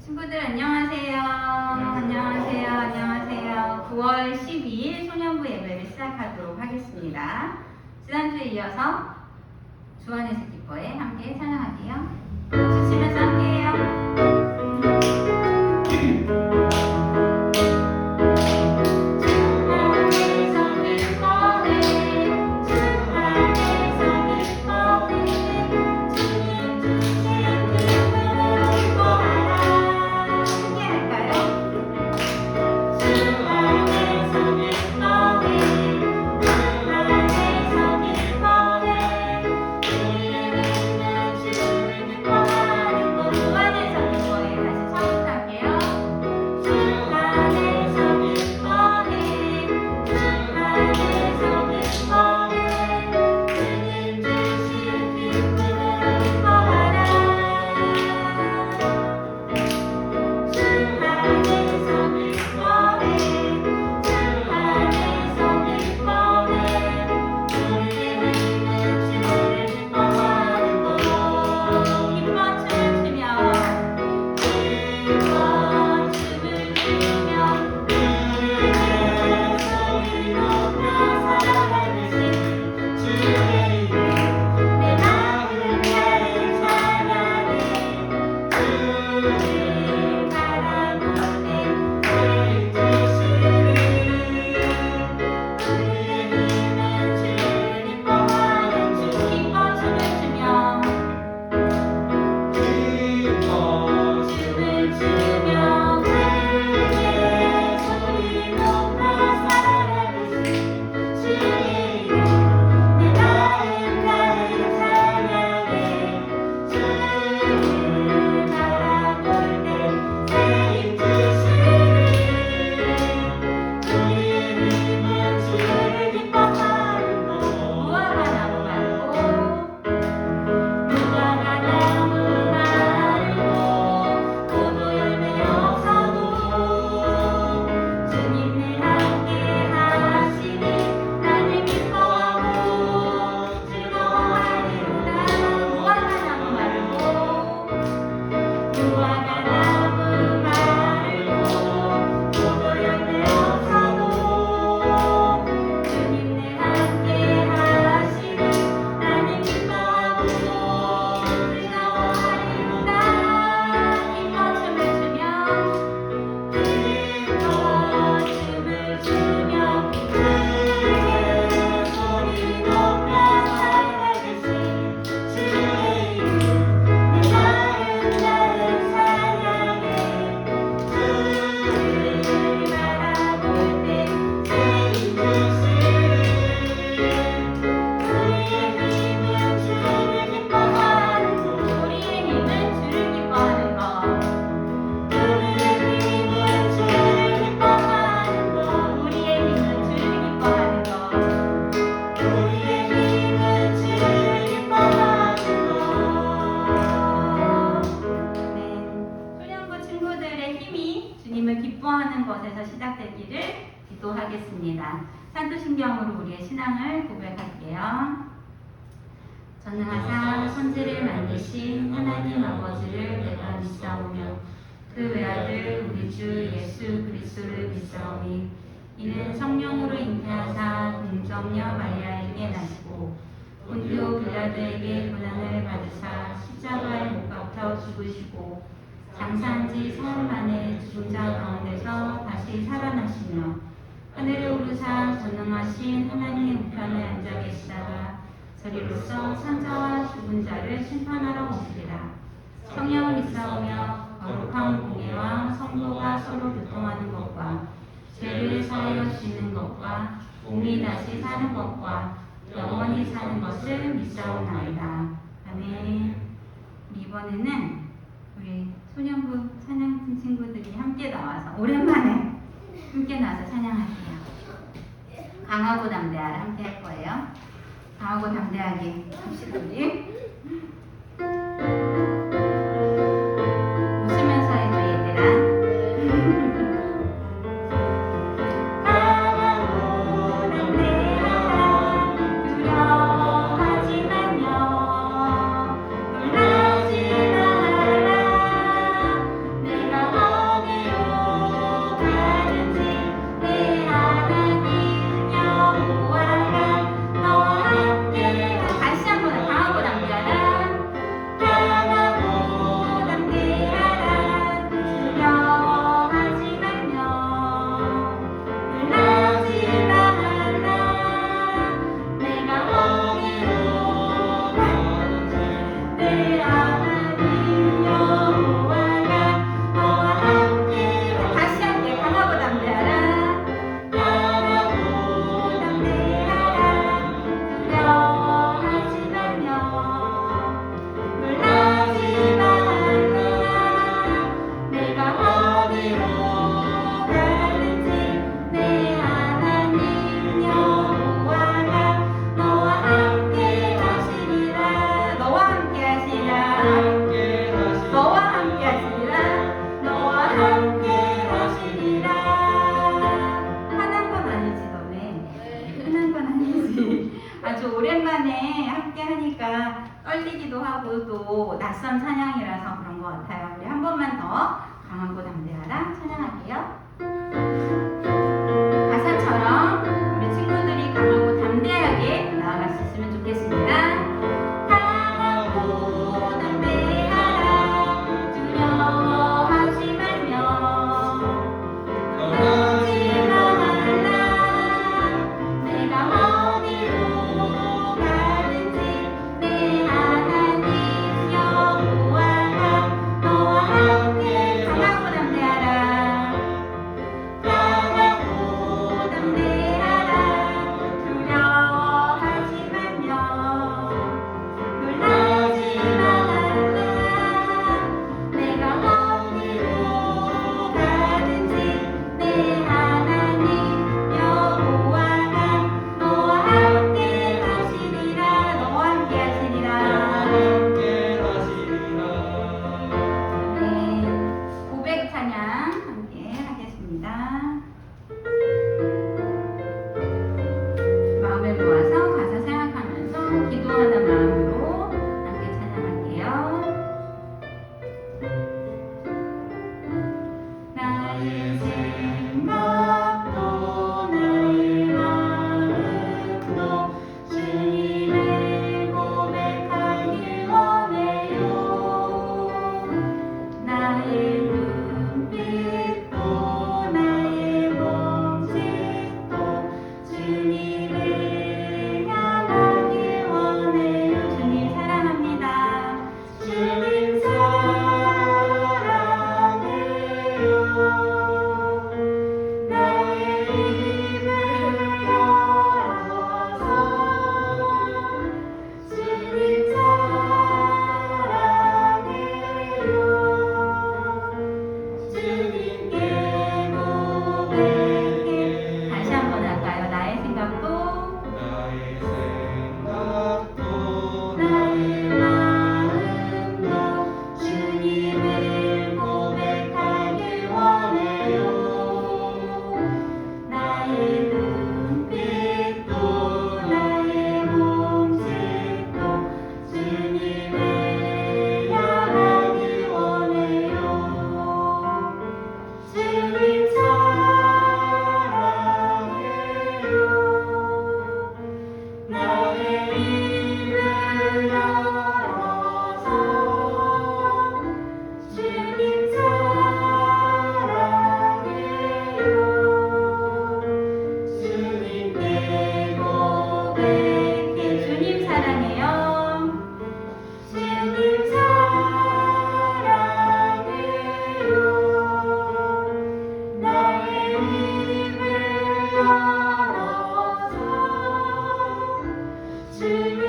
친구들 안녕하세요. 안녕하세요. 안녕하세요. 9월 12일 소년부 예배를 시작하도록 하겠습니다. 지난주에 이어서 주 안에서 기뻐해 함께 찬양할게요. 박수 치면서 함께해요. 기도하겠습니다. 산도신경으로 우리의 신앙을 고백할게요. 전능하사 천지를 만드신 하나님 아버지를 내가 믿사오며 그 외아들 우리 주 예수 그리스도를 믿사오니 이는 성령으로 잉태하사 동정녀 마리아에게 나시고 본디오 빌라도에게 고난을 받으사 십자가에 못 박혀 죽으시고 장사한 지 사흘 만에 죽은 자 가운데서 다시 살아나시며 하늘에 오르사 전능하신 하나님의 우편에 앉아 계시다가 저리로서 산자와 죽은 자를 심판하러 오시리라. 성령을 믿사오며 거룩한 공예와 성도가 서로 교통하는 것과 죄를 사하여 지는 것과 몸이 다시 사는 것과 영원히 사는 것을 믿사오나이다. 아멘. 이번에는 우리 소년부 찬양팀 친구들이 함께 나와서 오랜만에 함께 나와서 찬양할게요. 강하고 담대하라 함께 할 거예요. 강하고 담대하게 합시다 우리. 웃으면서 해도 얘들아. 내가 낯선 찬양이라서 그런 것 같아요. 우리 한 번만 더 강하고 담대하라 찬양할게요. 가사처럼 우리 친구들이 강하고 담대하게 나아갈 수 있으면 좋겠습니다. 강하고 담대하라 두려워하지 말며 떨지 말라 내가 어디로 가든지 내 하나님 여호와가 너와 함께 강하고 담대하라 강하고 담대하라 두려워하지 말며 놀라지 말라 내가 어디로 가든지 내 하나님 여호와가 너와 함께 하시리라 너와 함께 하시리라. 네, 고백 찬양 함께 하겠습니다. 마음을 모아서 가사 생각하면서 기도하는 마음으로 함께 찬양할게요. 나의 생각도 나의 마음도 주님을 고백하길 원해요. 나의 눈빛도 나의 몸짓도 주님을 향하길 원해요. 주님 사랑합니다. 주님 사랑해요. 나의 입을 열어서 주님 사랑해요. 주님께 고백해. 다시 한번 할까요? 나의 생각도 나의 생각도 나의 마음도 주님을 고백하길 원해요. 나의 눈빛도 나의 몸짓도 주님을 향하길 원해요. 주님 사랑해요. 나의 입을 열어서 주님 사랑해요. 주님께 고백해. 주님 사랑해요. 주님 사랑해요. 나의 입을 열어서 주님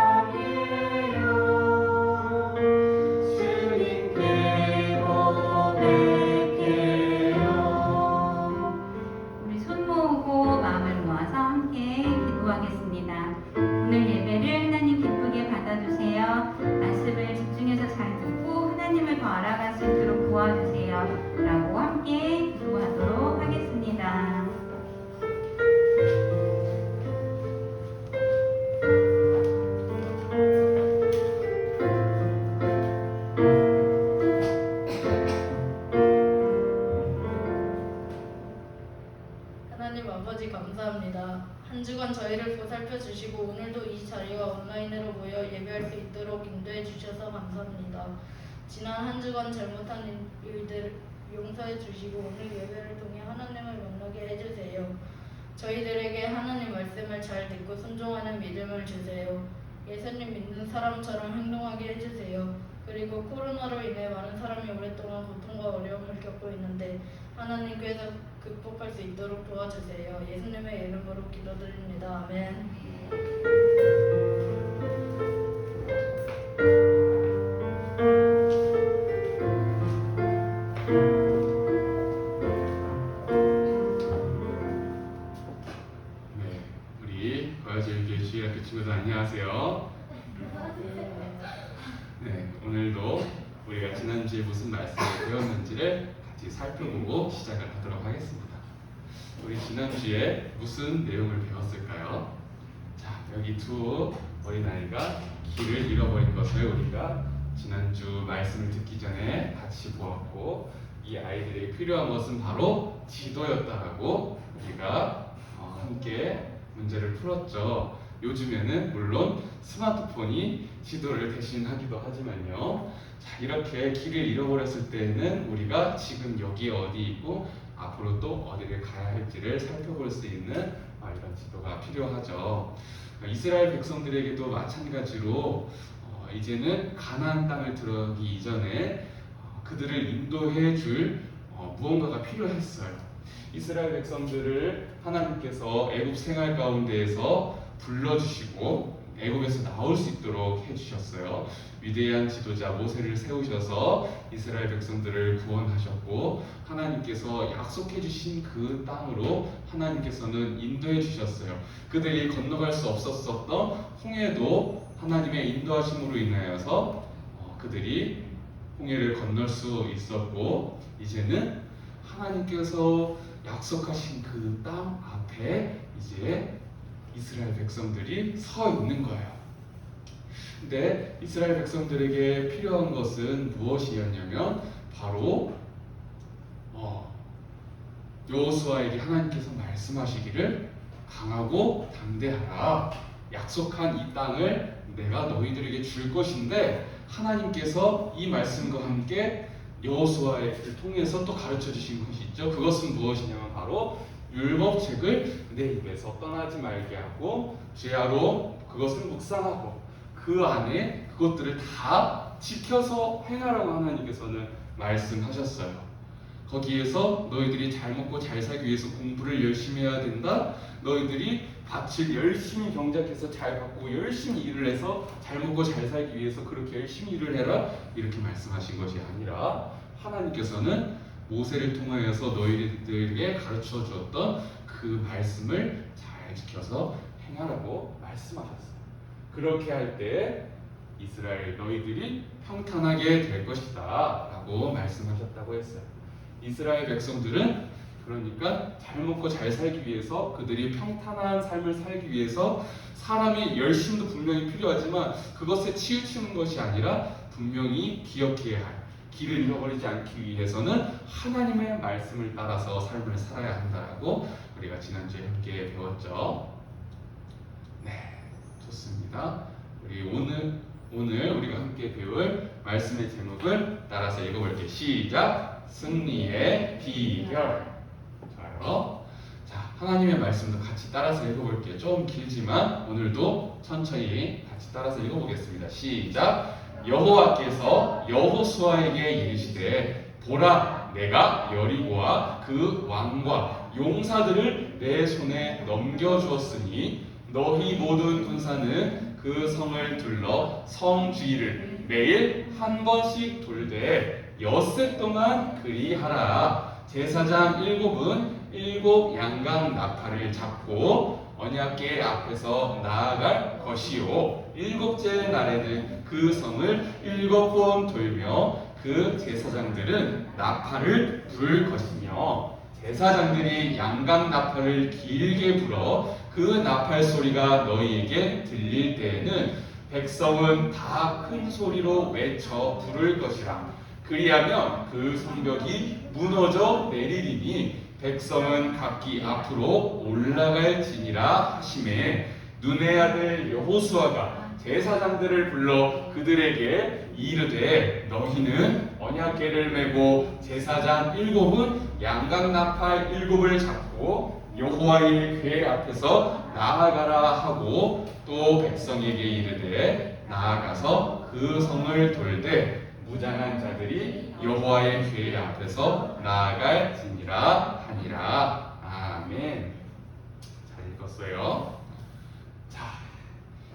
사랑해요. 주님께 고백해요. 우리 손 모으고 마음을 모아서 함께 기도하겠습니다. 오늘 예배를 하나님 기쁘게 받아주세요. 말씀을 집중해서 잘 듣고 하나님을 더 알아갈 수 있도록 도와주세요. 라고 함께 기도하도록 하겠습니다. 하나님 아버지 감사합니다. 한 주간 저희를 보살펴 주시고 오늘도 이 자리와 온라인으로 모여 예배할 수 있도록 인도해 주셔서 감사합니다. 지난 한 주간 잘못한 일들 용서해 주시고 오늘 예배를 통해 하나님을 만나게 해주세요. 저희들에게 하나님 말씀을 잘 듣고 순종하는 믿음을 주세요. 예수님 믿는 사람처럼 행동하게 해주세요. 그리고 코로나로 인해 많은 사람이 오랫동안 고통과 어려움을 겪고 있는데 하나님께서 극복할 수 있도록 도와주세요. 예수님의 이름으로 기도드립니다. 아멘. 네, 우리 거야제일교회 주일학교 친구들 안녕하세요. 네, 오늘도 우리가 지난주에 무슨 말씀을 배웠는지를 같이 살펴보고 시작을 하도록 하겠습니다. 우리 지난주에 무슨 내용을 배웠을까요? 자, 여기 두 어린아이가 길을 잃어버린 것을 우리가 지난주 말씀을 듣기 전에 같이 보았고, 이 아이들에게 필요한 것은 바로 지도였다라고 우리가 함께 문제를 풀었죠. 요즘에는 물론 스마트폰이 지도를 대신하기도 하지만요. 자, 이렇게 길을 잃어버렸을 때는 우리가 지금 여기 어디 있고 앞으로 또 어디를 가야 할지를 살펴볼 수 있는 이런 지도가 필요하죠. 이스라엘 백성들에게도 마찬가지로 이제는 가나안 땅을 들어가기 이전에 그들을 인도해 줄 무언가가 필요했어요. 이스라엘 백성들을 하나님께서 애굽 생활 가운데에서 불러주시고 애굽에서 나올 수 있도록 해주셨어요. 위대한 지도자 모세를 세우셔서 이스라엘 백성들을 구원하셨고, 하나님께서 약속해 주신 그 땅으로 하나님께서는 인도해 주셨어요. 그들이 건너갈 수 없었던 홍해도 하나님의 인도하심으로 인하여서 그들이 홍해를 건널 수 있었고, 이제는 하나님께서 약속하신 그 땅 앞에 이제 이스라엘 백성들이 서 있는 거예요. 근데 이스라엘 백성들에게 필요한 것은 무엇이었냐면 바로 여호수아에게 하나님께서 말씀하시기를 강하고 담대하라. 약속한 이 땅을 내가 너희들에게 줄 것인데, 하나님께서 이 말씀과 함께 여호수아를 통해서 또 가르쳐 주신 것이 있죠. 그것은 무엇이냐면 바로 율법책을 내 입에서 떠나지 말게 하고 죄하로 그것을 묵상하고 그 안에 그것들을 다 지켜서 행하라고 하나님께서는 말씀하셨어요. 거기에서 너희들이 잘 먹고 잘 살기 위해서 공부를 열심히 해야 된다. 너희들이 밭을 열심히 경작해서 잘 가꾸고 열심히 일을 해서 잘 먹고 잘 살기 위해서 그렇게 열심히 일을 해라. 이렇게 말씀하신 것이 아니라 하나님께서는 모세를 통하여서 너희들에게 가르쳐 주었던 그 말씀을 잘 지켜서 행하라고 말씀하셨어요. 그렇게 할 때 이스라엘 너희들이 평탄하게 될 것이다 라고 말씀하셨다고 했어요. 이스라엘 백성들은 그러니까 잘 먹고 잘 살기 위해서, 그들이 평탄한 삶을 살기 위해서 사람의 열심도 분명히 필요하지만 그것에 치우치는 것이 아니라 분명히 기억해야 할, 길을 잃어버리지 않기 위해서는 하나님의 말씀을 따라서 삶을 살아야 한다라고 우리가 지난주에 함께 배웠죠. 네, 좋습니다. 우리 오늘 우리가 함께 배울 말씀의 제목을 따라서 읽어볼게요. 시작! 승리의 비결. 좋아요. 자, 하나님의 말씀도 같이 따라서 읽어볼게요. 좀 길지만 오늘도 천천히 같이 따라서 읽어보겠습니다. 시작! 여호와께서 여호수아에게 이르시되 보라, 내가 여리고와 그 왕과 용사들을 내 손에 넘겨주었으니 너희 모든 군사는 그 성을 둘러 성 주위를 매일 한 번씩 돌되 엿새 동안 그리하라. 제사장 7은 7 양강 나팔을 잡고 언약궤 앞에서 나아갈 것이요, 7째 날에는 그 성을 7번 돌며 그 제사장들은 나팔을 불 것이며, 제사장들이 양강 나팔을 길게 불어 그 나팔 소리가 너희에게 들릴 때에는 백성은 다 큰 소리로 외쳐 부를 것이라. 그리하면 그 성벽이 무너져 내리리니 백성은 각기 앞으로 올라갈지니라 하시매, 눈의 아들 여호수아가 제사장들을 불러 그들에게 이르되 너희는 언약궤를 메고 제사장 7은 양강나팔 7을 잡고 여호와의 궤 앞에서 나아가라 하고, 또 백성에게 이르되 나아가서 그 성을 돌되 무장한 자들이 여호와의 궤 앞에서 나아갈지니라 하니라. 아멘. 잘 읽었어요. 자,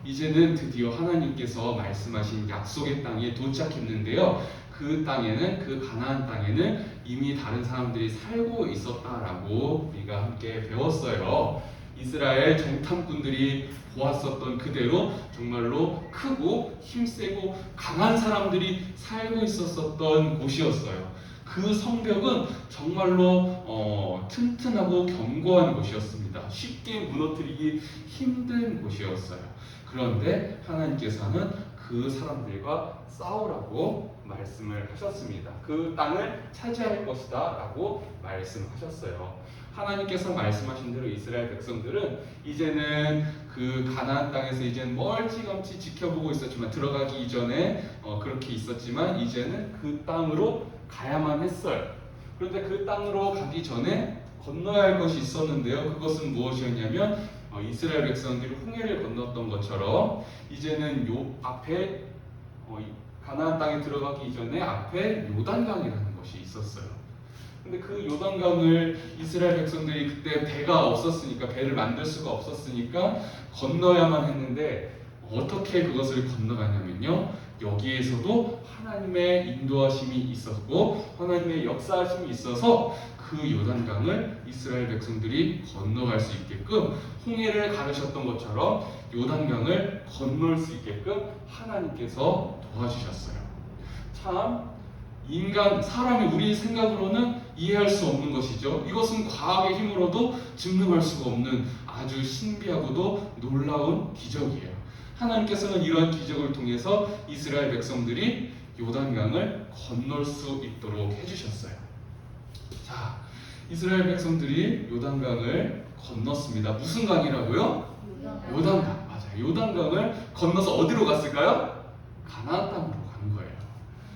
이제는 드디어 하나님께서 말씀하신 약속의 땅에 도착했는데요. 그 땅에는, 그 가나안 땅에는 이미 다른 사람들이 살고 있었다라고 우리가 함께 배웠어요. 이스라엘 정탐꾼들이 보았었던 그대로 정말로 크고 힘세고 강한 사람들이 살고 있었던 곳이었어요. 그 성벽은 정말로 튼튼하고 견고한 곳이었습니다. 쉽게 무너뜨리기 힘든 곳이었어요. 그런데 하나님께서는 그 사람들과 싸우라고 말씀을 하셨습니다. 그 땅을 차지할 것이다 라고 말씀하셨어요. 하나님께서 말씀하신 대로 이스라엘 백성들은 이제는 그 가나안 땅에서 이제는 멀찌감치 지켜보고 있었지만, 들어가기 이전에 그렇게 있었지만 이제는 그 땅으로 가야만 했어요. 그런데 그 땅으로 가기 전에 건너야 할 것이 있었는데요. 그것은 무엇이었냐면 이스라엘 백성들이 홍해를 건넜던 것처럼 이제는 요 앞에 가나안 땅에 들어가기 이전에 앞에 요단강이라는 것이 있었어요. 근데 그 요단강을 이스라엘 백성들이 그때 배가 없었으니까, 배를 만들 수가 없었으니까 건너야만 했는데 어떻게 그것을 건너가냐면요, 여기에서도 하나님의 인도하심이 있었고 하나님의 역사하심이 있어서 그 요단강을 이스라엘 백성들이 건너갈 수 있게끔 홍해를 가르셨던 것처럼 요단강을 건널 수 있게끔 하나님께서 도와주셨어요. 참 사람이 우리 생각으로는 이해할 수 없는 것이죠. 이것은 과학의 힘으로도 증명할 수가 없는 아주 신비하고도 놀라운 기적이에요. 하나님께서는 이러한 기적을 통해서 이스라엘 백성들이 요단강을 건널 수 있도록 해주셨어요. 자, 이스라엘 백성들이 요단강을 건넜습니다. 무슨 강이라고요? 요단강. 맞아요. 요단강을 건너서 어디로 갔을까요? 가나안 땅으로 간 거예요.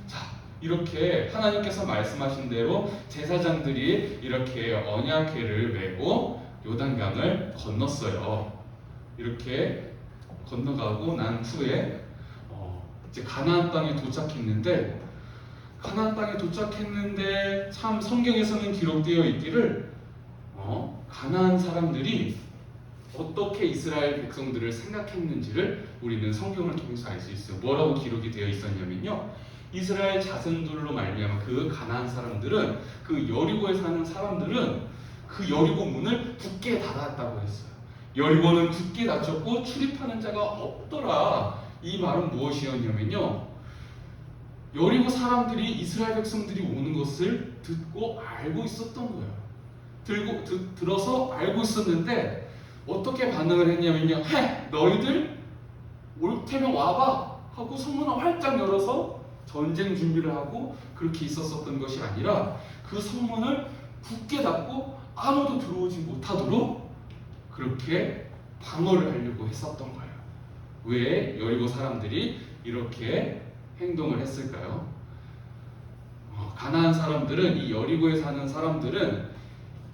자, 이렇게 하나님께서 말씀하신 대로 제사장들이 이렇게 언약궤를 메고 요단강을 건넜어요. 이렇게 건너가고 난 후에 이제 가나안 땅에 도착했는데, 참 성경에서는 기록되어 있기를 가나안 사람들이 어떻게 이스라엘 백성들을 생각했는지를 우리는 성경을 통해서 알 수 있어요. 뭐라고 기록이 되어 있었냐면요, 이스라엘 자손들로 말미암아 그 가나안 사람들은, 그 여리고에 사는 사람들은 그 여리고 문을 굳게 닫았다고 했어요. 여리고는 굳게 닫혔고 출입하는 자가 없더라. 이 말은 무엇이었냐면요, 여리고 사람들이 이스라엘 백성들이 오는 것을 듣고 알고 있었던 거예요. 들어서 알고 있었는데 어떻게 반응을 했냐면요, 너희들 올 테면 와봐 하고 성문을 활짝 열어서 전쟁 준비를 하고 그렇게 있었던 것이 아니라 그 성문을 굳게 닫고 아무도 들어오지 못하도록 그렇게 방어를 하려고 했었던 거예요. 왜 여리고 사람들이 이렇게 행동을 했을까요? 가나안 사람들은, 이 여리고에 사는 사람들은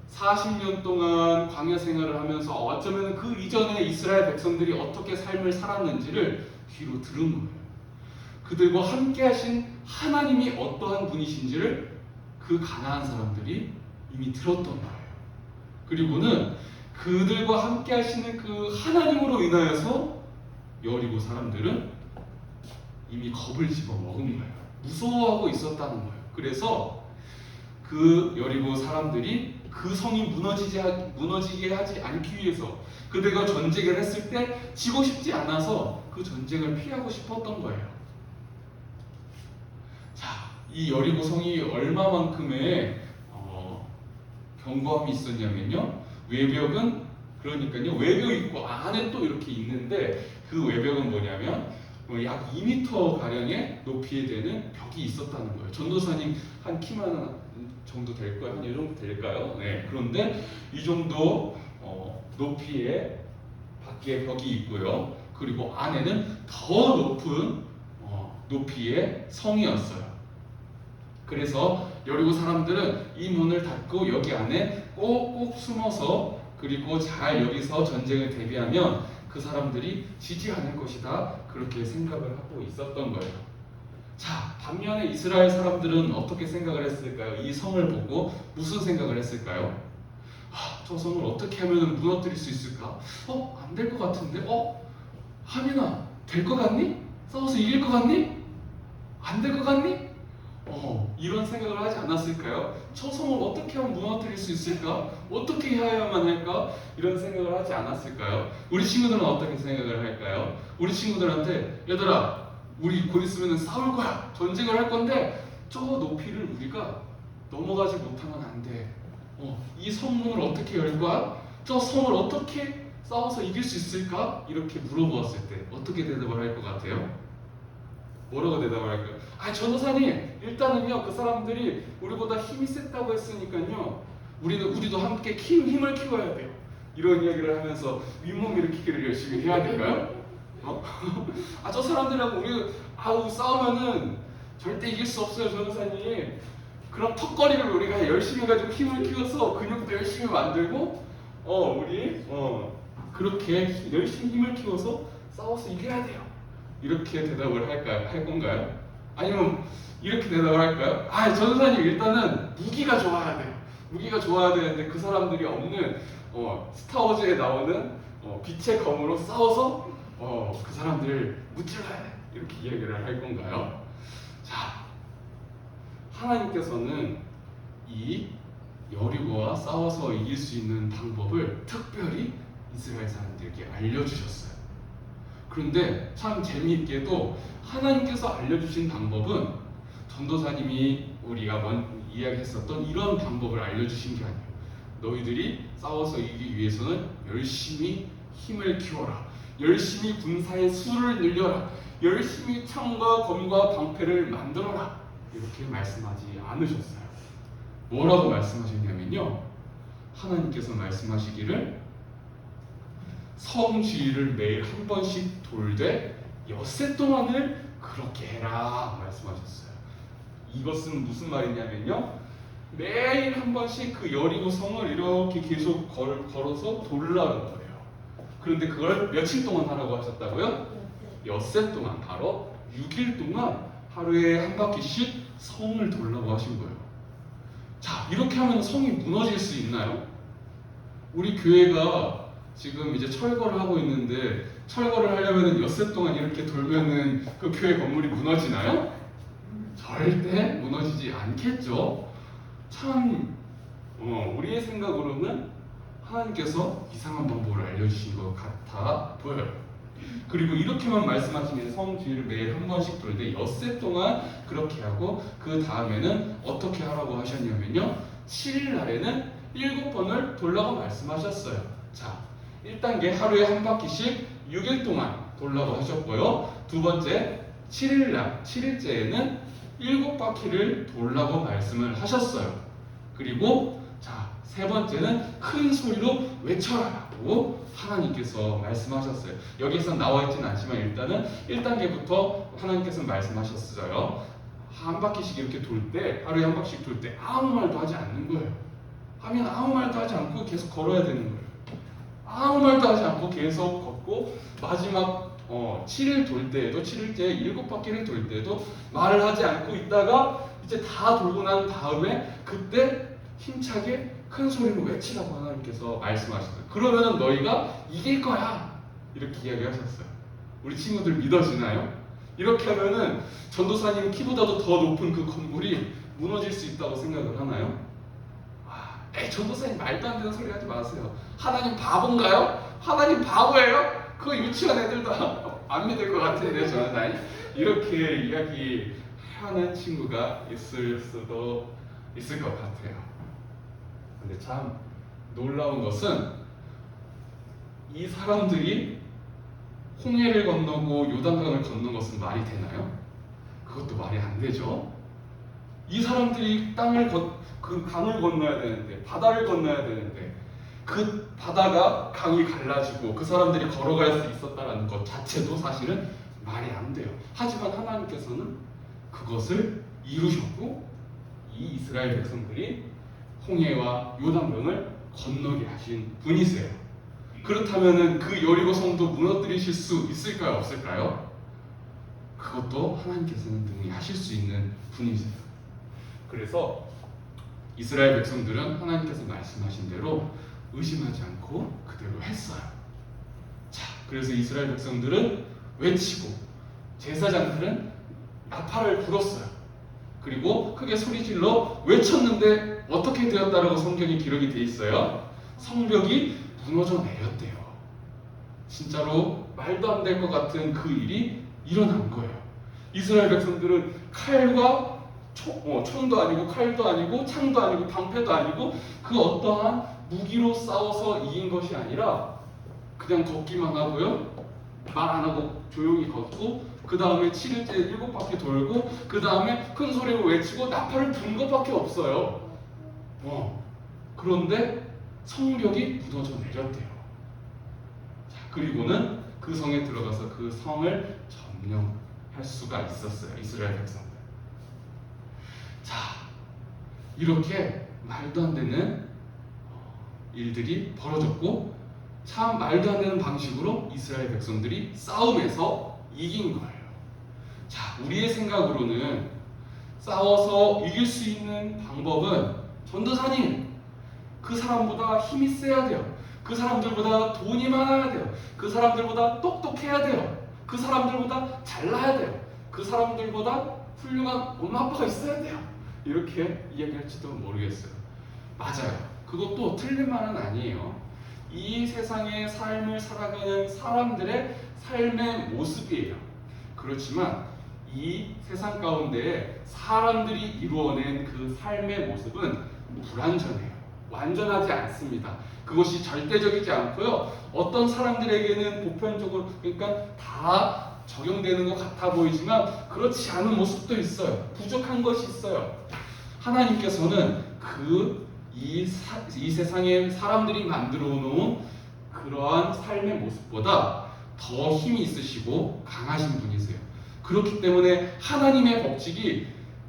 40년 동안 광야 생활을 하면서 어쩌면 그 이전에 이스라엘 백성들이 어떻게 삶을 살았는지를 귀로 들은 거예요. 그들과 함께 하신 하나님이 어떠한 분이신지를 그 가나안 사람들이 이미 들었던 거예요. 그리고는 그들과 함께 하시는 그 하나님으로 인하여서 여리고 사람들은 이미 겁을 집어먹은 거예요. 무서워하고 있었다는 거예요. 그래서 그 여리고 사람들이 그 성이 무너지게 하지 않기 위해서, 그들과 전쟁을 했을 때 지고 싶지 않아서 그 전쟁을 피하고 싶었던 거예요. 자, 이 여리고 성이 얼마만큼의 견고함이 있었냐면요, 외벽은, 그러니까요, 외벽 있고 안에 또 이렇게 있는데, 그 외벽은 뭐냐면 약 2m 가량의 높이에 되는 벽이 있었다는 거예요. 전도사님 한 키만 정도 될까요? 한 이 정도 될까요? 네. 그런데 이 정도 높이의 밖에 벽이 있고요. 그리고 안에는 더 높은 높이의 성이었어요. 그래서 여리고 사람들은 이 문을 닫고 여기 안에 꼭꼭 숨어서, 그리고 잘 여기서 전쟁을 대비하면 그 사람들이 지지 않을 것이다, 그렇게 생각을 하고 있었던 거예요. 자, 반면에 이스라엘 사람들은 어떻게 생각을 했을까요? 이 성을 보고 무슨 생각을 했을까요? 저 성을 어떻게 하면 무너뜨릴 수 있을까? 안 될 것 같은데? 하민아, 될 것 같니? 싸워서 이길 것 같니? 안 될 것 같니? 이런 생각을 하지 않았을까요? 저 성을 어떻게 하면 무너뜨릴 수 있을까? 어떻게 해야만 할까? 이런 생각을 하지 않았을까요? 우리 친구들은 어떻게 생각을 할까요? 우리 친구들한테, 얘들아, 우리 곧 있으면 싸울 거야, 전쟁을 할 건데 저 높이를 우리가 넘어가지 못하면 안 돼. 이 성문을 어떻게 열 거야? 저 성을 어떻게 싸워서 이길 수 있을까? 이렇게 물어보았을 때 어떻게 대답을 할 것 같아요? 뭐라고 대답을 할까요? 전도사님, 일단은요, 그 사람들이 우리보다 힘이 셌다고 했으니까요, 우리도 함께 힘을 키워야 돼요. 이런 이야기를 하면서 윗몸 일으키기를 열심히 해야 될까요? 저 사람들하고 우리 싸우면은 절대 이길 수 없어요, 전도사님. 그럼 턱걸이를 우리가 열심히 해가지고 힘을 키워서 근육도 열심히 만들고, 우리 그렇게 열심히 힘을 키워서 싸워서 이겨야 돼요. 이렇게 대답을 할 건가요? 아니면 이렇게 대답을 할까요? 전도사님, 일단은 무기가 좋아야 돼요. 무기가 좋아야 되는데 그 사람들이 없는 스타워즈에 나오는 빛의 검으로 싸워서 그 사람들을 무찔러야 돼. 이렇게 이야기를 할 건가요? 자, 하나님께서는 이 여리고와 싸워서 이길 수 있는 방법을 특별히 이스라엘 사람들에게 알려주셨어요. 그런데 참 재미있게도 하나님께서 알려주신 방법은 전도사님이 우리가 이야기했었던 이런 방법을 알려주신 게 아니에요. 너희들이 싸워서 이기기 위해서는 열심히 힘을 키워라. 열심히 군사의 수를 늘려라. 열심히 창과 검과 방패를 만들어라. 이렇게 말씀하지 않으셨어요. 뭐라고 말씀하셨냐면요, 하나님께서 말씀하시기를 성 주위를 매일 한 번씩 돌되 엿새 동안을 그렇게 해라 말씀하셨어요. 이것은 무슨 말이냐면요, 매일 한 번씩 그 여리고 성을 이렇게 계속 걸어서 돌라는 거예요. 그런데 그걸 며칠 동안 하라고 하셨다고요? 엿새 동안, 바로 6일 동안 하루에 한 바퀴씩 성을 돌라고 하신 거예요. 자, 이렇게 하면 성이 무너질 수 있나요? 우리 교회가 지금 이제 철거를 하고 있는데, 철거를 하려면 엿새 동안 이렇게 돌면은 그 교회 건물이 무너지나요? 절대 무너지지 않겠죠. 참 우리의 생각으로는 하나님께서 이상한 방법을 알려주신 것 같아 보여요. 그리고 이렇게만 말씀하시면 성 주위를 매일 한 번씩 돌되 엿새 동안 그렇게 하고, 그 다음에는 어떻게 하라고 하셨냐면요, 7일 날에는 7번을 돌라고 말씀하셨어요. 자, 1단계 하루에 한 바퀴씩 6일 동안 돌라고 하셨고요. 두 번째 7일날, 7일째에는 7바퀴를 돌라고 말씀을 하셨어요. 그리고 세 번째는 큰 소리로 외쳐라라고 하나님께서 말씀하셨어요. 여기서 나와 있지는 않지만 일단은 1단계부터 하나님께서 말씀하셨어요. 한 바퀴씩 이렇게 돌 때, 하루에 한 바퀴씩 돌 때 아무 말도 하지 않는 거예요. 하면 아무 말도 하지 않고 계속 걸어야 되는 거예요. 아무 말도 하지 않고 계속 걷고, 마지막 7일 돌 때에도, 7일째 7바퀴를 돌 때에도 말을 하지 않고 있다가 이제 다 돌고 난 다음에 그때 힘차게 큰 소리로 외치라고 하나님께서 말씀하셨어요. 그러면 너희가 이길 거야, 이렇게 이야기하셨어요. 우리 친구들 믿어지나요? 이렇게 하면은 전도사님 키보다도 더 높은 그 건물이 무너질 수 있다고 생각을 하나요? 전도사님 말도 안 되는 소리 하지 마세요. 하나님 바본가요? 하나님 바보예요? 그거 유치원 애들도 안 믿을 것 같은데, 저는 이렇게 이야기하는 친구가 있을 수도 있을 것 같아요. 근데 참 놀라운 것은 이 사람들이 홍해를 건너고 요단강을 건넌 것은 말이 되나요? 그것도 말이 안 되죠. 이 사람들이 그 강을 건너야 되는데, 바다를 건너야 되는데, 그 바다가 강이 갈라지고 그 사람들이 걸어갈 수 있었다는 것 자체도 사실은 말이 안 돼요. 하지만 하나님께서는 그것을 이루셨고, 이 이스라엘 백성들이 홍해와 요단강을 건너게 하신 분이세요. 그렇다면 그 여리고 성도 무너뜨리실 수 있을까요, 없을까요? 그것도 하나님께서는 능히 하실 수 있는 분이세요. 그래서 이스라엘 백성들은 하나님께서 말씀하신 대로 의심하지 않고 그대로 했어요. 자, 그래서 이스라엘 백성들은 외치고 제사장들은 나팔을 불었어요. 그리고 크게 소리질러 외쳤는데 어떻게 되었다라고 성경에 기록이 돼 있어요? 성벽이 무너져 내렸대요. 진짜로 말도 안 될 것 같은 그 일이 일어난 거예요. 이스라엘 백성들은 칼과 총도 아니고 칼도 아니고 창도 아니고 방패도 아니고 그 어떠한 무기로 싸워서 이긴 것이 아니라 그냥 걷기만 하고요. 말 안 하고 조용히 걷고 그 다음에 7일째 7바퀴 돌고 그 다음에 큰 소리로 외치고 나팔을 부는 것밖에 없어요. 그런데 성벽이 무너져 내렸대요. 자, 그리고는 그 성에 들어가서 그 성을 점령할 수가 있었어요. 이스라엘 백성들. 자, 이렇게 말도 안 되는 일들이 벌어졌고 참 말도 안 되는 방식으로 이스라엘 백성들이 싸움에서 이긴 거예요. 자, 우리의 생각으로는 싸워서 이길 수 있는 방법은 전도사님, 그 사람보다 힘이 세야 돼요. 그 사람들보다 돈이 많아야 돼요. 그 사람들보다 똑똑해야 돼요. 그 사람들보다 잘나야 돼요. 그 사람들보다 훌륭한 엄마 아빠가 있어야 돼요. 이렇게 이야기할지도 모르겠어요. 맞아요. 그것도 틀린 말은 아니에요. 이 세상의 삶을 살아가는 사람들의 삶의 모습이에요. 그렇지만 이 세상 가운데 사람들이 이루어낸 그 삶의 모습은 불완전해요. 완전하지 않습니다. 그것이 절대적이지 않고요. 어떤 사람들에게는 보편적으로 그러니까 다 적용되는 것 같아 보이지만 그렇지 않은 모습도 있어요. 부족한 것이 있어요. 하나님께서는 이 세상에 사람들이 만들어 놓은 그러한 삶의 모습보다 더 힘이 있으시고 강하신 분이세요. 그렇기 때문에 하나님의 법칙이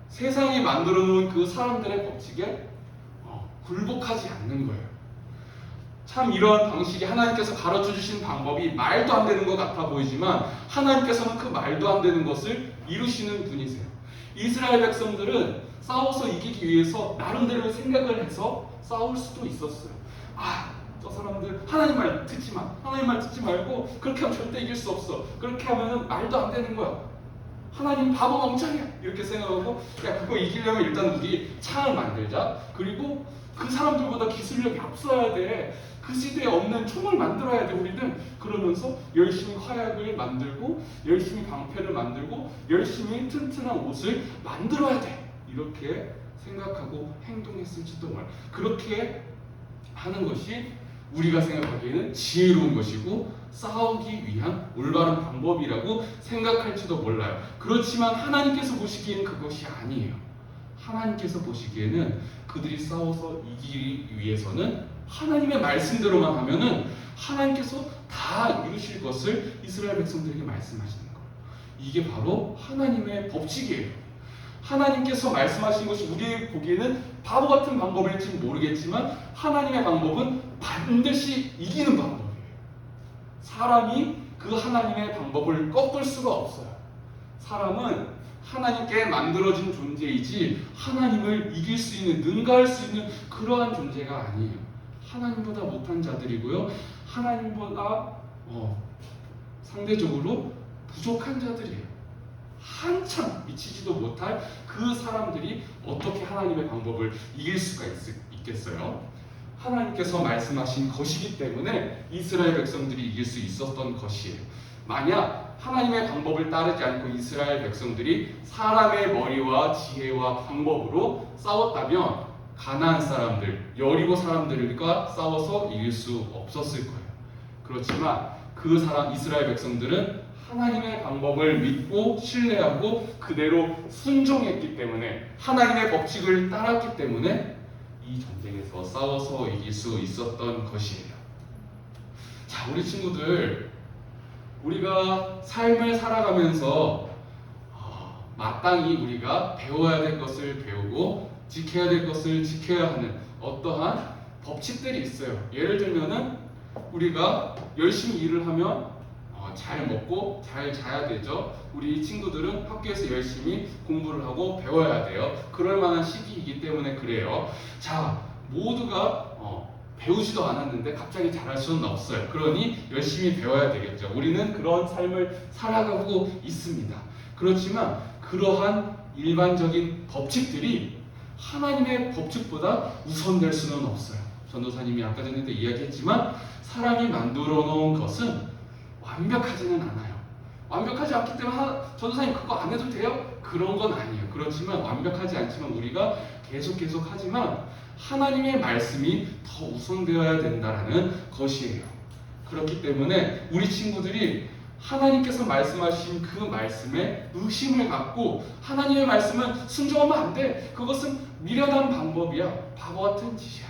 세상에 만들어 놓은 그 사람들의 법칙에 굴복하지 않는 거예요. 참 이러한 방식이 하나님께서 가르쳐 주신 방법이 말도 안 되는 것 같아 보이지만 하나님께서는 그 말도 안 되는 것을 이루시는 분이세요. 이스라엘 백성들은 싸워서 이기기 위해서 나름대로 생각을 해서 싸울 수도 있었어요. 저 사람들 하나님 말 듣지 마. 하나님 말 듣지 말고 그렇게 하면 절대 이길 수 없어. 그렇게 하면 말도 안 되는 거야. 하나님 바보 멍청이야. 이렇게 생각하고 야, 그거 이기려면 일단 우리 창을 만들자. 그리고 그 사람들보다 기술력이 앞서야 돼. 그 시대에 없는 총을 만들어야 돼 우리는. 그러면서 열심히 화약을 만들고 열심히 방패를 만들고 열심히 튼튼한 옷을 만들어야 돼. 이렇게 생각하고 행동했을지도 몰라요. 그렇게 하는 것이 우리가 생각하기에는 지혜로운 것이고 싸우기 위한 올바른 방법이라고 생각할지도 몰라요. 그렇지만 하나님께서 보시기에는 그것이 아니에요. 하나님께서 보시기에는 그들이 싸워서 이기기 위해서는 하나님의 말씀대로만 하면은 하나님께서 다 이루실 것을 이스라엘 백성들에게 말씀하시는 거예요. 이게 바로 하나님의 법칙이에요. 하나님께서 말씀하신 것이 우리 보기에는 바보 같은 방법일지 모르겠지만 하나님의 방법은 반드시 이기는 방법이에요. 사람이 그 하나님의 방법을 꺾을 수가 없어요. 사람은 하나님께 만들어진 존재이지 하나님을 이길 수 있는, 능가할 수 있는 그러한 존재가 아니에요. 하나님보다 못한 자들이고요. 하나님보다 상대적으로 부족한 자들이에요. 한참 미치지도 못할 그 사람들이 어떻게 하나님의 방법을 이길 수가 있겠어요? 하나님께서 말씀하신 것이기 때문에 이스라엘 백성들이 이길 수 있었던 것이에요. 만약 하나님의 방법을 따르지 않고 이스라엘 백성들이 사람의 머리와 지혜와 방법으로 싸웠다면 가나안 사람들, 여리고 사람들과 싸워서 이길 수 없었을 거예요. 그렇지만 이스라엘 백성들은 하나님의 방법을 믿고 신뢰하고 그대로 순종했기 때문에 하나님의 법칙을 따랐기 때문에 이 전쟁에서 싸워서 이길 수 있었던 것이에요. 자, 우리 친구들, 우리가 삶을 살아가면서 마땅히 우리가 배워야 될 것을 배우고 지켜야 될 것을 지켜야 하는 어떠한 법칙들이 있어요. 예를 들면은 우리가 열심히 일을 하면 잘 먹고 잘 자야 되죠. 우리 친구들은 학교에서 열심히 공부를 하고 배워야 돼요. 그럴 만한 시기이기 때문에 그래요. 자, 모두가 배우지도 않았는데 갑자기 잘할 수는 없어요. 그러니 열심히 배워야 되겠죠. 우리는 그런 삶을 살아가고 있습니다. 그렇지만 그러한 일반적인 법칙들이 하나님의 법칙보다 우선될 수는 없어요. 전도사님이 아까 전에도 이야기했지만 사람이 만들어 놓은 것은 완벽하지는 않아요. 완벽하지 않기 때문에 전도사님 그거 안 해도 돼요? 그런 건 아니에요. 그렇지만 완벽하지 않지만 우리가 계속 하지만 하나님의 말씀이 더 우선되어야 된다는 것이에요. 그렇기 때문에 우리 친구들이 하나님께서 말씀하신 그 말씀에 의심을 갖고 하나님의 말씀은 순종하면 안 돼. 그것은 미련한 방법이야. 바보 같은 짓이야.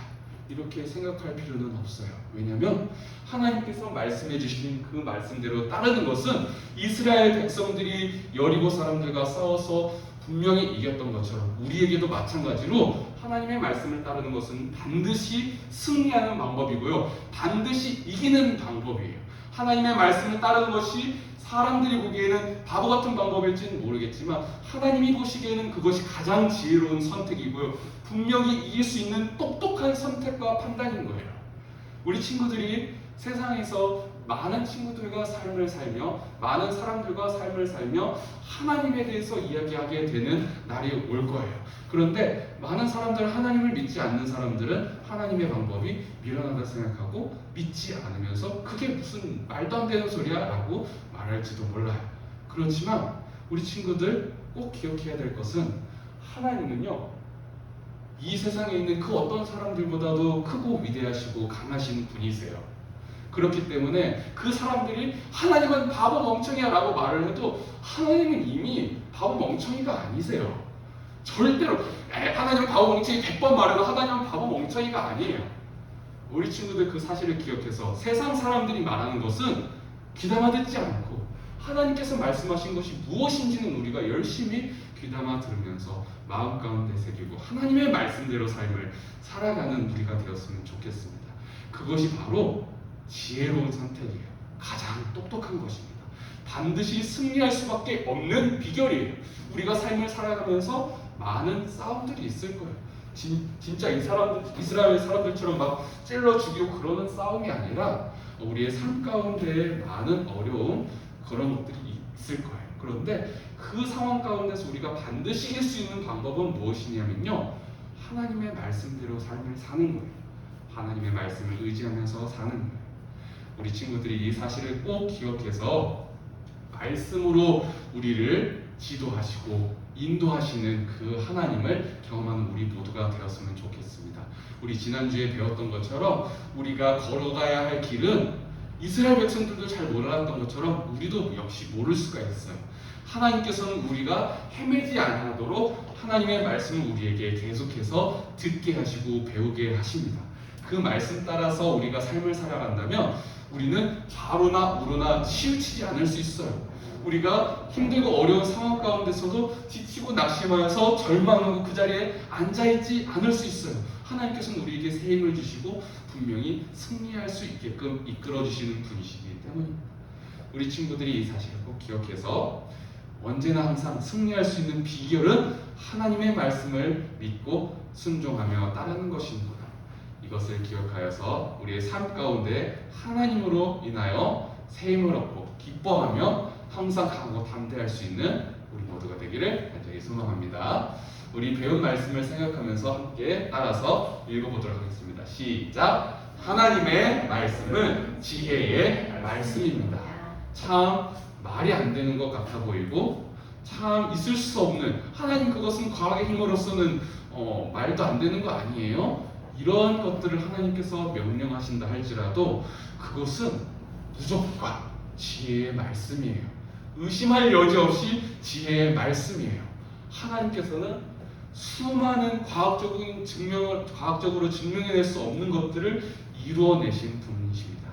이렇게 생각할 필요는 없어요. 왜냐하면 하나님께서 말씀해 주신 그 말씀대로 따르는 것은 이스라엘 백성들이 여리고 사람들과 싸워서 분명히 이겼던 것처럼 우리에게도 마찬가지로 하나님의 말씀을 따르는 것은 반드시 승리하는 방법이고요. 반드시 이기는 방법이에요. 하나님의 말씀을 따르는 것이 사람들이 보기에는 바보 같은 방법일지는 모르겠지만 하나님이 보시기에는 그것이 가장 지혜로운 선택이고요. 분명히 이길 수 있는 똑똑한 선택과 판단인 거예요. 우리 친구들이 세상에서 많은 친구들과 삶을 살며 많은 사람들과 삶을 살며 하나님에 대해서 이야기하게 되는 날이 올 거예요. 그런데 많은 사람들, 하나님을 믿지 않는 사람들은 하나님의 방법이 미련하다 생각하고 믿지 않으면서 그게 무슨 말도 안 되는 소리야 라고 말할지도 몰라요. 그렇지만 우리 친구들 꼭 기억해야 될 것은 하나님은요, 이 세상에 있는 그 어떤 사람들보다도 크고 위대하시고 강하신 분이세요. 그렇기 때문에 그 사람들이 하나님은 바보 멍청이야 라고 말을 해도 하나님은 이미 바보 멍청이가 아니세요. 절대로 하나님은 바보 멍청이 100번 말해도 하나님은 바보 멍청이가 아니에요. 우리 친구들 그 사실을 기억해서 세상 사람들이 말하는 것은 귀담아 듣지 않고 하나님께서 말씀하신 것이 무엇인지는 우리가 열심히 귀담아 들으면서 마음 가운데 새기고 하나님의 말씀대로 삶을 살아가는 우리가 되었으면 좋겠습니다. 그것이 바로 지혜로운 선택이에요. 가장 똑똑한 것입니다. 반드시 승리할 수밖에 없는 비결이에요. 우리가 삶을 살아가면서 많은 싸움들이 있을 거예요. 진짜 이스라엘 사람들처럼 막 찔러 죽이고 그러는 싸움이 아니라 우리의 삶 가운데 많은 어려움, 그런 것들이 있을 거예요. 그런데 그 상황 가운데서 우리가 반드시 이길 수 있는 방법은 무엇이냐면요, 하나님의 말씀대로 삶을 사는 거예요. 하나님의 말씀을 의지하면서 사는 거예요. 우리 친구들이 이 사실을 꼭 기억해서 말씀으로 우리를 지도하시고 인도하시는 그 하나님을 경험하는 우리 모두가 되었으면 좋겠습니다. 우리 지난주에 배웠던 것처럼 우리가 걸어가야 할 길은 이스라엘 백성들도 잘 몰랐던 것처럼 우리도 역시 모를 수가 있어요. 하나님께서는 우리가 헤매지 않도록 하나님의 말씀을 우리에게 계속해서 듣게 하시고 배우게 하십니다. 그 말씀 따라서 우리가 삶을 살아간다면 우리는 좌로나 우로나 치우치지 않을 수 있어요. 우리가 힘들고 어려운 상황 가운데서도 지치고 낙심하여서 절망하고 그 자리에 앉아있지 않을 수 있어요. 하나님께서는 우리에게 새 힘을 주시고 분명히 승리할 수 있게끔 이끌어주시는 분이시기 때문입니다. 우리 친구들이 이 사실을 꼭 기억해서 언제나 항상 승리할 수 있는 비결은 하나님의 말씀을 믿고 순종하며 따르는 것입니다. 이것을 기억하여서 우리의 삶 가운데 하나님으로 인하여 새 힘을 얻고 기뻐하며 항상 강하고 담대할 수 있는 우리 모두가 되기를 간절히 소망합니다. 우리 배운 말씀을 생각하면서 함께 따라서 읽어보도록 하겠습니다. 시작! 하나님의 말씀은 지혜의 말씀입니다. 참 말이 안 되는 것 같아 보이고 참 있을 수 없는, 하나님 그것은 과학의 힘으로서는 말도 안 되는 거 아니에요? 이런 것들을 하나님께서 명령하신다 할지라도 그것은 무조건 지혜의 말씀이에요. 의심할 여지 없이 지혜의 말씀이에요. 하나님께서는 수많은 과학적으로 증명해낼 수 없는 것들을 이루어내신 분이십니다.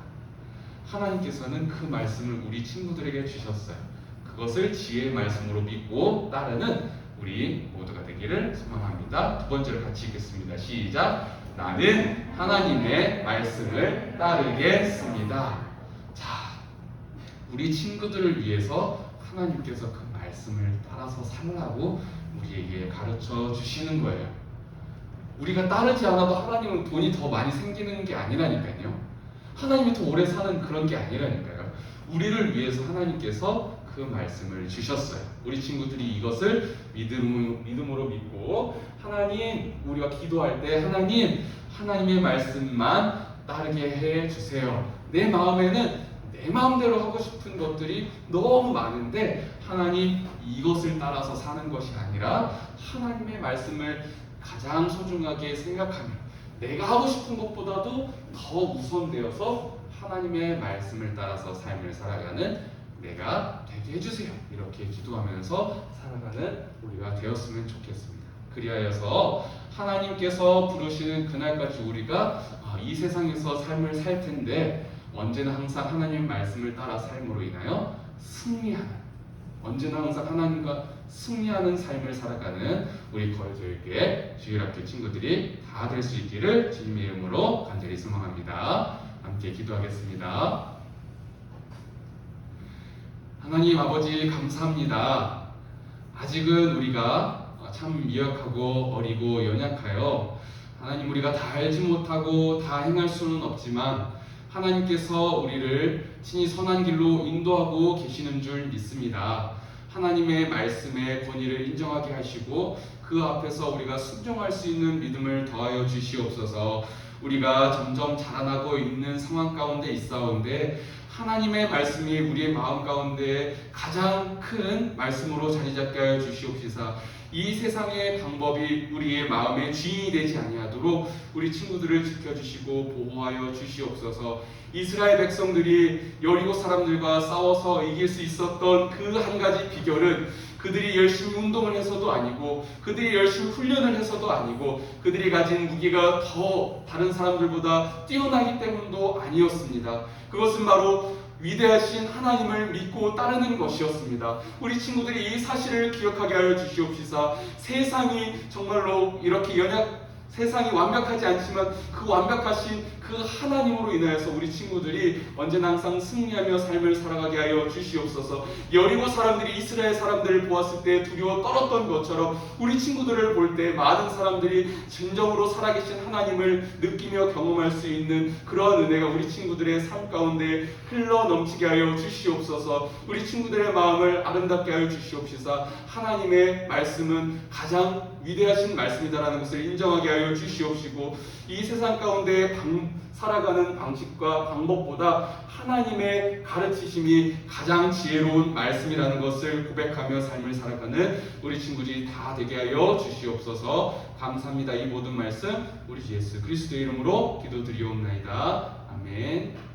하나님께서는 그 말씀을 우리 친구들에게 주셨어요. 그것을 지혜의 말씀으로 믿고 따르는 우리 모두가 되기를 소망합니다. 두 번째로 같이 읽겠습니다. 시작! 나는 하나님의 말씀을 따르겠습니다. 자, 우리 친구들을 위해서 하나님께서 그 말씀을 따라서 살라고 우리에게 가르쳐 주시는 거예요. 우리가 따르지 않아도 하나님은 돈이 더 많이 생기는 게 아니라니까요. 하나님이 더 오래 사는 그런 게 아니라니까요. 우리를 위해서 하나님께서 그 말씀을 주셨어요. 우리 친구들이 이것을 믿음으로 믿고 하나님, 우리가 기도할 때 하나님의 말씀만 따르게 해주세요. 내 마음에는 내 마음대로 하고 싶은 것들이 너무 많은데 하나님, 이것을 따라서 사는 것이 아니라 하나님의 말씀을 가장 소중하게 생각하며 내가 하고 싶은 것보다도 더 우선되어서 하나님의 말씀을 따라서 삶을 살아가는 내가 되게 해주세요. 이렇게 기도하면서 살아가는 우리가 되었으면 좋겠습니다. 그리하여서 하나님께서 부르시는 그날까지 우리가 이 세상에서 삶을 살 텐데 언제나 항상 하나님의 말씀을 따라 삶으로 인하여 승리하는, 언제나 항상 하나님과 승리하는 삶을 살아가는 우리 거리교회 주일학교 친구들이 다 될 수 있기를 주님의 이름으로 간절히 소망합니다. 함께 기도하겠습니다. 하나님 아버지 감사합니다. 아직은 우리가 참 미약하고 어리고 연약하여 하나님 우리가 다 알지 못하고 다 행할 수는 없지만 하나님께서 우리를 친히 선한 길로 인도하고 계시는 줄 믿습니다. 하나님의 말씀의 권위를 인정하게 하시고 그 앞에서 우리가 순종할 수 있는 믿음을 더하여 주시옵소서. 우리가 점점 자라나고 있는 상황 가운데 있사온데 하나님의 말씀이 우리의 마음 가운데 가장 큰 말씀으로 자리 잡게 하여 주시옵시사. 이 세상의 방법이 우리의 마음의 주인이 되지 아니하도록 우리 친구들을 지켜주시고 보호하여 주시옵소서. 이스라엘 백성들이 여리고 사람들과 싸워서 이길 수 있었던 그 한 가지 비결은 그들이 열심히 운동을 해서도 아니고 그들이 열심히 훈련을 해서도 아니고 그들이 가진 무기가 더 다른 사람들보다 뛰어나기 때문도 아니었습니다. 그것은 바로 위대하신 하나님을 믿고 따르는 것이었습니다. 우리 친구들이 이 사실을 기억하게 하여 주시옵시사. 세상이 정말로 이렇게 세상이 완벽하지 않지만 그 완벽하신 그 하나님으로 인하여서 우리 친구들이 언제나 항상 승리하며 삶을 살아가게 하여 주시옵소서. 여리고 사람들이 이스라엘 사람들을 보았을 때 두려워 떨었던 것처럼 우리 친구들을 볼 때 많은 사람들이 진정으로 살아계신 하나님을 느끼며 경험할 수 있는 그러한 은혜가 우리 친구들의 삶 가운데 흘러 넘치게 하여 주시옵소서. 우리 친구들의 마음을 아름답게 하여 주시옵시사. 하나님의 말씀은 가장 위대하신 말씀이다라는 것을 인정하게 하여 주시옵시고 이 세상 가운데 살아가는 방식과 방법보다 하나님의 가르치심이 가장 지혜로운 말씀이라는 것을 고백하며 삶을 살아가는 우리 친구들이 다 되게 하여 주시옵소서. 감사합니다. 이 모든 말씀 우리 주 예수 그리스도의 이름으로 기도드리옵나이다. 아멘.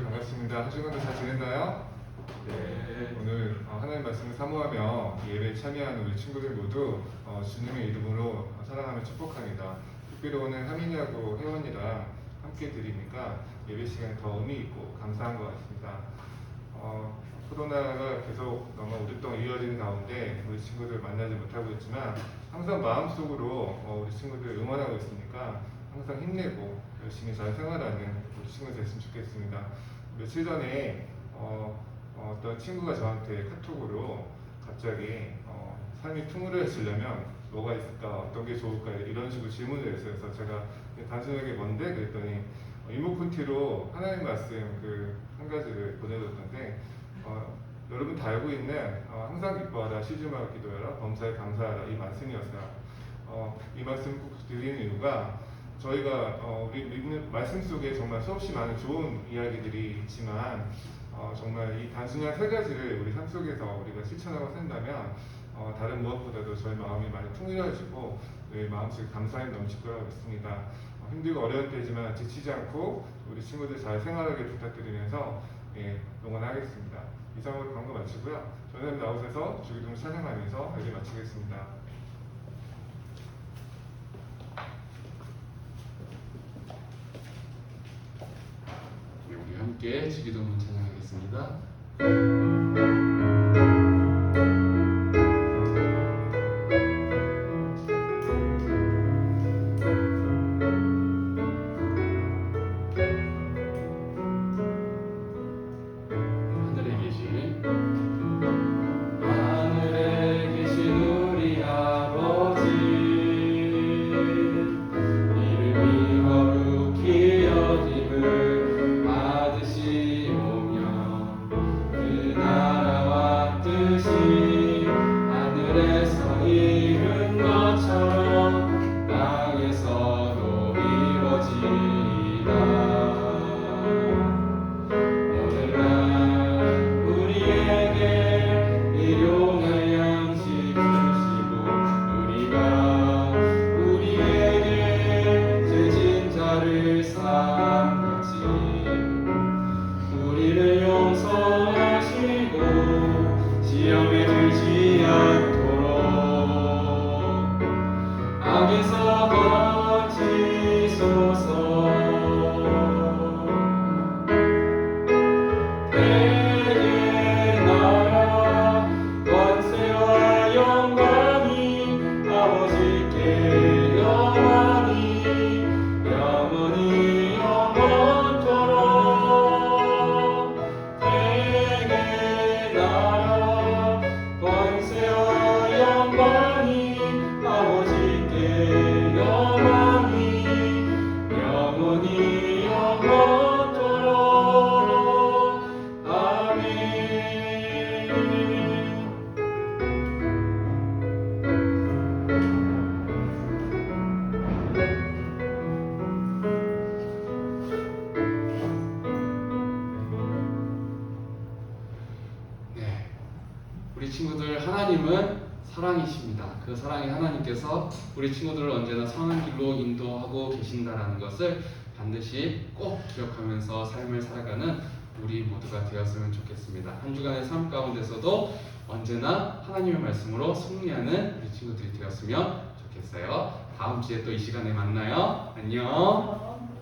반갑습니다. 한 주간도 잘 지냈나요? 네. 오늘 하나님 말씀을 사모하며 예배에 참여하는 우리 친구들 모두 주님의 이름으로 사랑하며 축복합니다. 특별히 오늘 하민이하고 혜원이랑 함께 드리니까 예배 시간이 더 의미 있고 감사한 것 같습니다. 코로나가 계속 너무 오랫동안 이어지는 가운데 우리 친구들 만나지 못하고 있지만 항상 마음속으로 우리 친구들 응원하고 있으니까 항상 힘내고 열심히 잘 생활하는 우리 친구들 됐으면 좋겠습니다. 며칠 전에 어떤 친구가 저한테 카톡으로 갑자기 삶이 풍요로워지려면 뭐가 있을까, 어떤 게 좋을까 이런 식으로 질문을 했어요. 그래서 제가 단순하게 뭔데? 그랬더니 이모콘티로 하나님 말씀 한 가지를 보내줬던데 여러분 다 알고 있는 항상 기뻐하라, 쉬지 말고 기도하라, 범사에 감사하라 이 말씀이었어요. 이 말씀 꼭 드리는 이유가 저희가 우리 말씀 속에 정말 수없이 많은 좋은 이야기들이 있지만 정말 이 단순한 세 가지를 우리 삶 속에서 우리가 실천하고 산다면 다른 무엇보다도 저희 마음이 많이 풍요로워지고 저희 마음속에 감사함이 넘칠 거라고 믿습니다. 힘들고 어려울 때지만 지치지 않고 우리 친구들 잘 생활하길 부탁드리면서 응원하겠습니다. 이상으로 광고 마치고요. 전사님 나오셔서 주기도문 찬양하면서 예배 마치겠습니다. 우리 함께 주기도문 찬양하겠습니다. 우리 친구들, 하나님은 사랑이십니다. 그 사랑의 하나님께서 우리 친구들을 언제나 선한 길로 인도하고 계신다라는 것을 반드시 꼭 기억하면서 삶을 살아가는 우리 모두가 되었으면 좋겠습니다. 한 주간의 삶 가운데서도 언제나 하나님의 말씀으로 승리하는 우리 친구들이 되었으면 좋겠어요. 다음 주에 또 이 시간에 만나요. 안녕.